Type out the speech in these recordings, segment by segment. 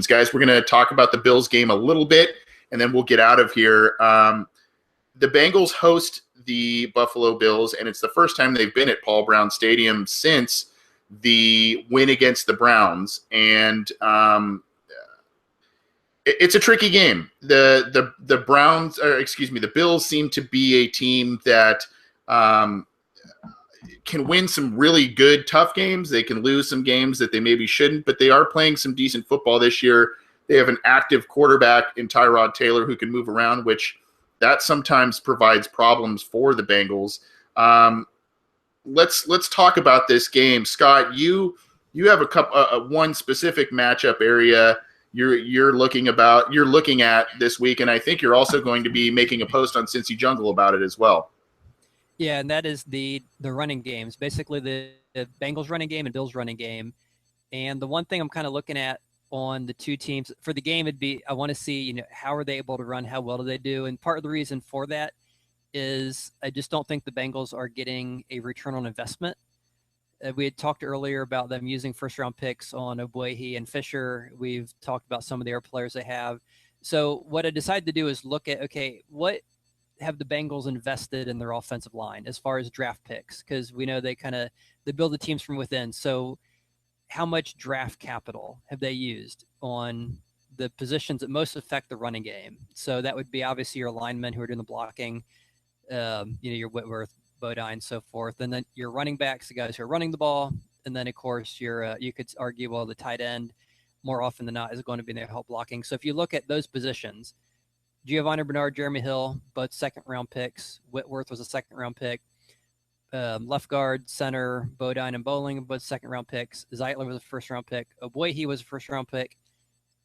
Guys, we're going to talk about the Bills game a little bit, and then we'll get out of here. The Bengals host the Buffalo Bills, and it's the first time they've been at Paul Brown Stadium since the win against the Browns. And it's a tricky game. The Bills seem to be a team that can win some really good, tough games. They can lose some games that they maybe shouldn't, but they are playing some decent football this year. They have an active quarterback in Tyrod Taylor who can move around, which that sometimes provides problems for the Bengals. Let's talk about this game. Scott, you have one specific matchup area you're looking at this week, and I think you're also going to be making a post on Cincy Jungle about it as well. Yeah, and that is the running games, basically the Bengals running game and Bills running game. And the one thing I'm kind of looking at on the two teams for the game would be I want to see, how are they able to run? How well do they do? And part of the reason for that is I just don't think the Bengals are getting a return on investment. We had talked earlier about them using first-round picks on OBI and Fisher. We've talked about some of the other players they have. So what I decided to do is look at, okay, what have the Bengals invested in their offensive line as far as draft picks? Because we know they build the teams from within. So how much draft capital have they used on the positions that most affect the running game? So that would be obviously your linemen who are doing the blocking, your Whitworth, Bodine, and so forth. And then your running backs, the guys who are running the ball. And then, of course, you could argue, well, the tight end more often than not is going to be in there help blocking. So if you look at those positions, Giovanni Bernard, Jeremy Hill, both second-round picks. Whitworth was a second-round pick. Left guard, center, Bodine and Bowling, both second-round picks. Zeitler was a first-round pick. Oboye was a first-round pick.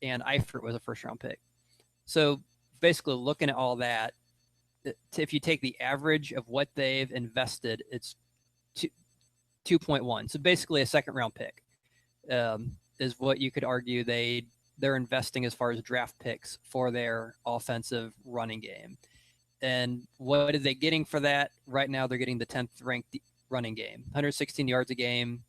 And Eifert was a first-round pick. So basically looking at all that, if you take the average of what they've invested, it's 2.1. So basically a second-round pick is what you could argue they're investing as far as draft picks for their offensive running game. And what are they getting for that? Right now, they're getting the 10th ranked running game, 116 yards a game,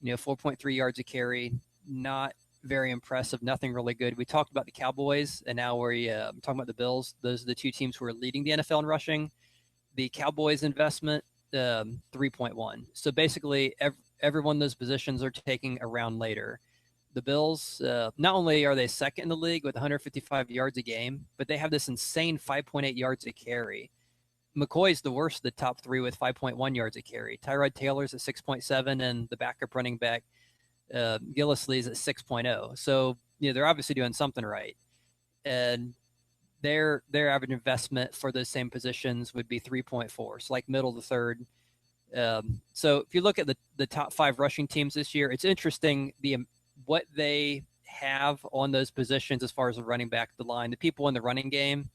4.3 yards a carry. Not very impressive. Nothing really good. We talked about the Cowboys, and now we're talking about the Bills. Those are the two teams who are leading the NFL in rushing. The Cowboys investment, 3.1. So basically, every one of those positions are taking a round later. The Bills, not only are they second in the league with 155 yards a game, but they have this insane 5.8 yards a carry. McCoy's the worst of the top three with 5.1 yards a carry. Tyrod Taylor's at 6.7, and the backup running back, Gillislee's at 6.0. So, they're obviously doing something right. And their average investment for those same positions would be 3.4. So like middle of the third. So if you look at the top five rushing teams this year, it's interesting what they have on those positions as far as the running back, the line, the people in the running game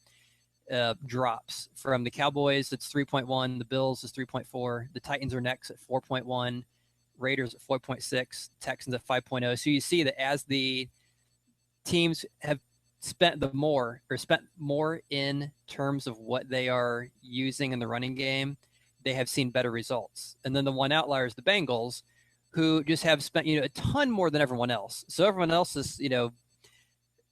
drops. From the Cowboys, it's 3.1. The Bills is 3.4. The Titans are next at 4.1. Raiders at 4.6. Texans at 5.0. So you see that as the teams have spent more in terms of what they are using in the running game, they have seen better results. And then the one outlier is the Bengals, who just have spent, a ton more than everyone else. So everyone else is,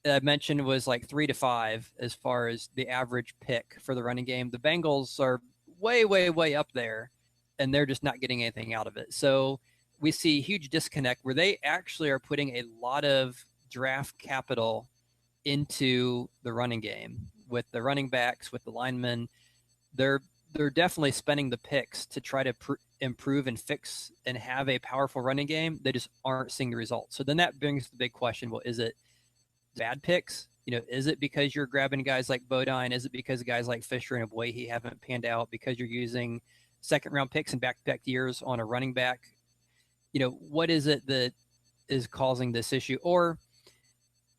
I mentioned was like 3 to 5 as far as the average pick for the running game. The Bengals are way, way, way up there, and they're just not getting anything out of it. So we see a huge disconnect where they actually are putting a lot of draft capital into the running game with the running backs, with the linemen. They're definitely spending the picks to try to improve and fix and have a powerful running game. They just aren't seeing the results. So then that brings the big question, well, is it bad picks? Is it because you're grabbing guys like Bodine? Is it because guys like Fisher and Oboye haven't panned out because you're using second-round picks in back-to-back years on a running back? What is it that is causing this issue? Or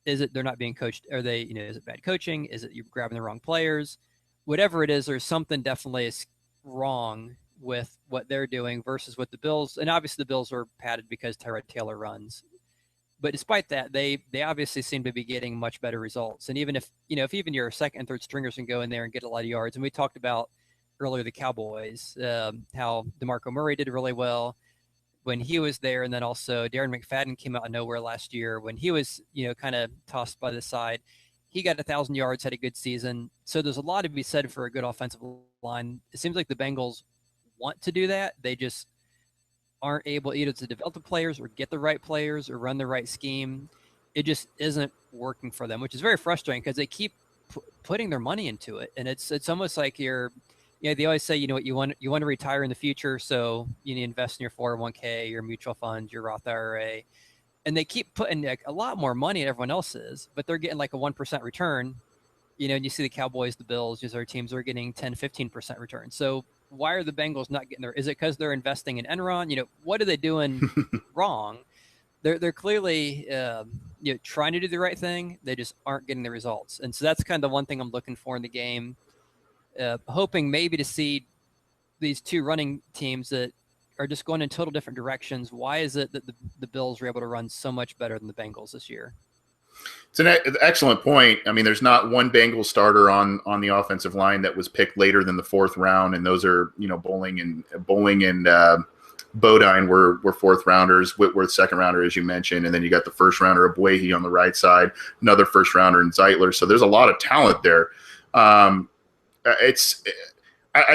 is it they're not being coached? Are they, is it bad coaching? Is it you're grabbing the wrong players? Whatever it is, there's something definitely is wrong with what they're doing versus what the Bills, and obviously the Bills are padded because Tyrod Taylor runs. But despite that, they obviously seem to be getting much better results. And even if even your second and third stringers can go in there and get a lot of yards, and we talked about earlier the Cowboys, how DeMarco Murray did really well. when he was there, and then also Darren McFadden came out of nowhere last year when he was, kind of tossed by the side. He got 1,000 yards, had a good season. So there's a lot to be said for a good offensive line. It seems like the Bengals want to do that. They just aren't able either to develop the players or get the right players or run the right scheme. It just isn't working for them, which is very frustrating because they keep putting their money into it, and it's almost like they always say, what you want to retire in the future, so you need to invest in your 401k, your mutual fund, your Roth IRA, and they keep putting like a lot more money than everyone else is, but they're getting like a 1% return. And you see the Cowboys, the Bills, these other teams are getting 10-15% return. So why are the Bengals not getting there? Is it because they're investing in Enron? What are they doing wrong? They're clearly trying to do the right thing. They just aren't getting the results. And so that's kind of the one thing I'm looking for in the game, hoping maybe to see these two running teams that are just going in total different directions. Why is it that the Bills are able to run so much better than the Bengals this year? It's an excellent point. I mean, there's not one Bengals starter on the offensive line that was picked later than the fourth round, and those are Bowling and Bodine were fourth rounders. Whitworth second rounder, as you mentioned, and then you got the first rounder of Boehe on the right side, another first rounder in Zeitler. So there's a lot of talent there. I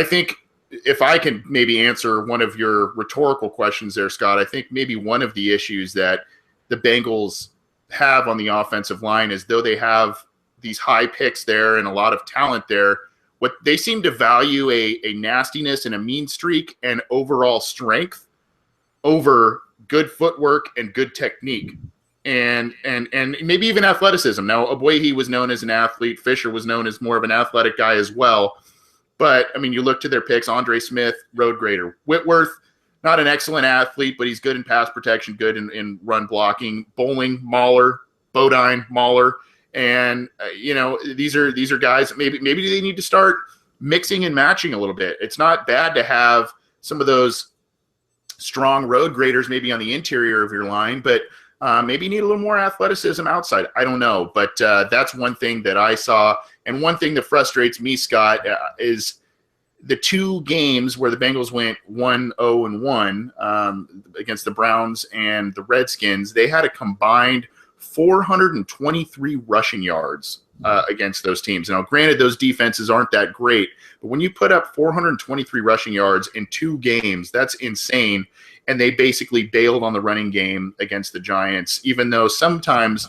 think if I can maybe answer one of your rhetorical questions there, Scott, I think maybe one of the issues that the Bengals have on the offensive line is, though they have these high picks there and a lot of talent there, what they seem to value a nastiness and a mean streak and overall strength over good footwork and good technique and maybe even athleticism. Now, Boehe was known as an athlete. Fisher was known as more of an athletic guy as well. But, I mean, you look to their picks, Andre Smith, road grader. Whitworth, not an excellent athlete, but he's good in pass protection, good in run blocking. Bowling, Mahler, Bodine, Mahler. And, these are guys, maybe they need to start mixing and matching a little bit. It's not bad to have some of those strong road graders maybe on the interior of your line, but maybe you need a little more athleticism outside. I don't know, but that's one thing that I saw. And one thing that frustrates me, Scott, is the two games where the Bengals went 1-0-1 against the Browns and the Redskins. They had a combined 423 rushing yards against those teams. Now, granted, those defenses aren't that great, but when you put up 423 rushing yards in two games, that's insane. And they basically bailed on the running game against the Giants, even though sometimes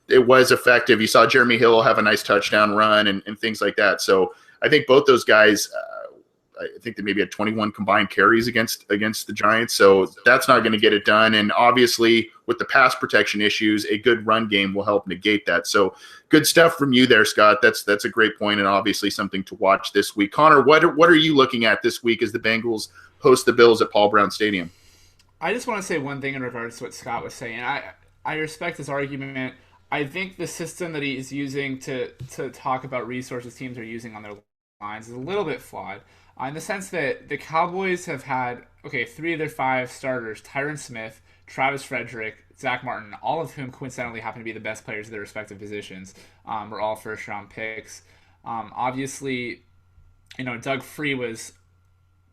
it was effective. You saw Jeremy Hill have a nice touchdown run and things like that. So I think both those guys, I think they maybe had 21 combined carries against the Giants. So that's not going to get it done. And obviously with the pass protection issues, a good run game will help negate that. So good stuff from you there, Scott. That's a great point, and obviously something to watch this week. Connor, what are you looking at this week as the Bengals host the Bills at Paul Brown Stadium? I just want to say one thing in regards to what Scott was saying. I respect his argument. I think the system that he's using to talk about resources teams are using on their lines is a little bit flawed, in the sense that the Cowboys have had, 3 of their 5 starters, Tyron Smith, Travis Frederick, Zach Martin, all of whom coincidentally happen to be the best players of their respective positions, were all first-round picks. Obviously, Doug Free was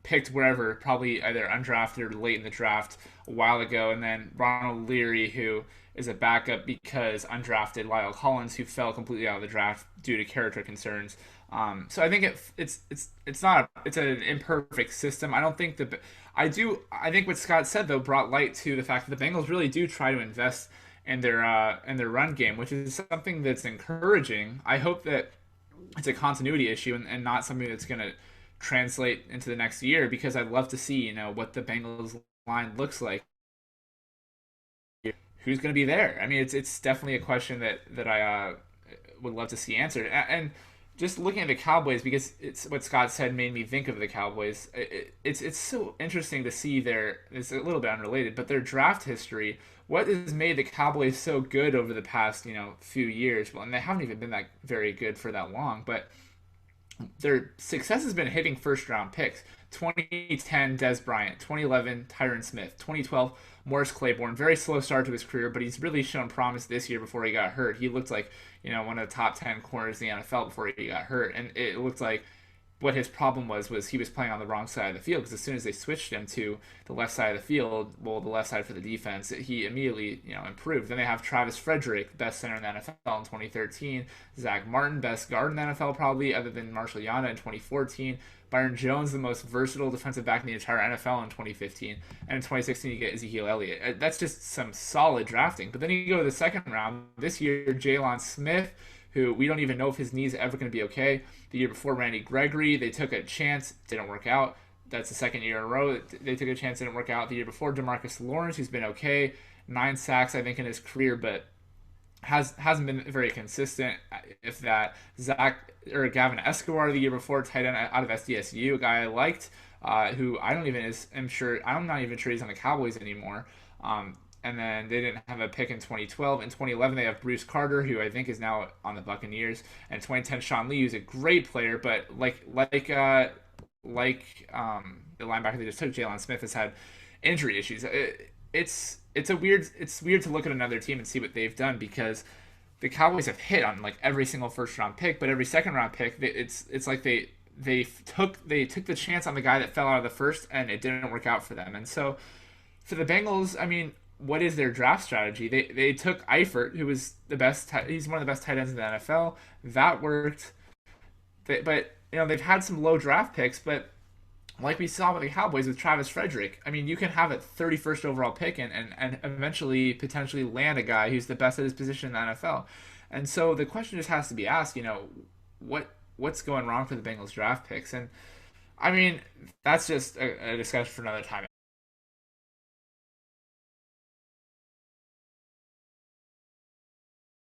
picked wherever, probably either undrafted or late in the draft a while ago, and then Ronald Leary, who is a backup because undrafted Lyle Collins, who fell completely out of the draft due to character concerns. So I think it's an imperfect system. I think what Scott said though brought light to the fact that the Bengals really do try to invest in their run game, which is something that's encouraging. I hope that it's a continuity issue and not something that's going to translate into the next year, because I'd love to see what the Bengals line looks like. Who's going to be there? I mean, it's definitely a question that I would love to see answered. And just looking at the Cowboys, because it's what Scott said made me think of the Cowboys. It's so interesting to see it's a little bit unrelated, but their draft history. What has made the Cowboys so good over the past few years? Well, and they haven't even been that very good for that long, but their success has been hitting first-round picks. 2010, Dez Bryant. 2011, Tyron Smith. 2012, Morris Claiborne. Very slow start to his career, but he's really shown promise this year before he got hurt. He looked like one of the top 10 corners in the NFL before he got hurt, and it looked like what his problem was he was playing on the wrong side of the field, because as soon as they switched him to the left side of the field, well, the left side for the defense, he immediately improved. Then they have Travis Frederick, best center in the NFL in 2013, Zach Martin, best guard in the NFL probably other than Marshall Yanda in 2014, Byron Jones, the most versatile defensive back in the entire NFL in 2015, and in 2016 you get Ezekiel Elliott. That's just some solid drafting. But then you go to the second round this year, Jalen Smith, who we don't even know if his knee's ever going to be okay. The year before, Randy Gregory, they took a chance, didn't work out. That's the second year in a row that they took a chance, didn't work out. The year before, DeMarcus Lawrence, who's been okay, 9 sacks I think in his career, but hasn't been very consistent. If that, Gavin Escobar the year before, tight end out of SDSU, a guy I liked, who I'm not even sure he's on the Cowboys anymore. And then they didn't have a pick in 2012. In 2011, they have Bruce Carter, who I think is now on the Buccaneers. And 2010, Sean Lee, who's a great player, but like the linebacker they just took, Jalen Smith, has had injury issues. It's weird to look at another team and see what they've done, because the Cowboys have hit on like every single first round pick, but every second round pick, it's like they took the chance on the guy that fell out of the first, and it didn't work out for them. And so for the Bengals, I mean, what is their draft strategy? They took Eifert, who was he's one of the best tight ends in the NFL. That worked. But they've had some low draft picks, but like we saw with the Cowboys with Travis Frederick, I mean, you can have a 31st overall pick and eventually potentially land a guy who's the best at his position in the NFL. And so the question just has to be asked, what's going wrong for the Bengals draft picks? And I mean, that's just a discussion for another time.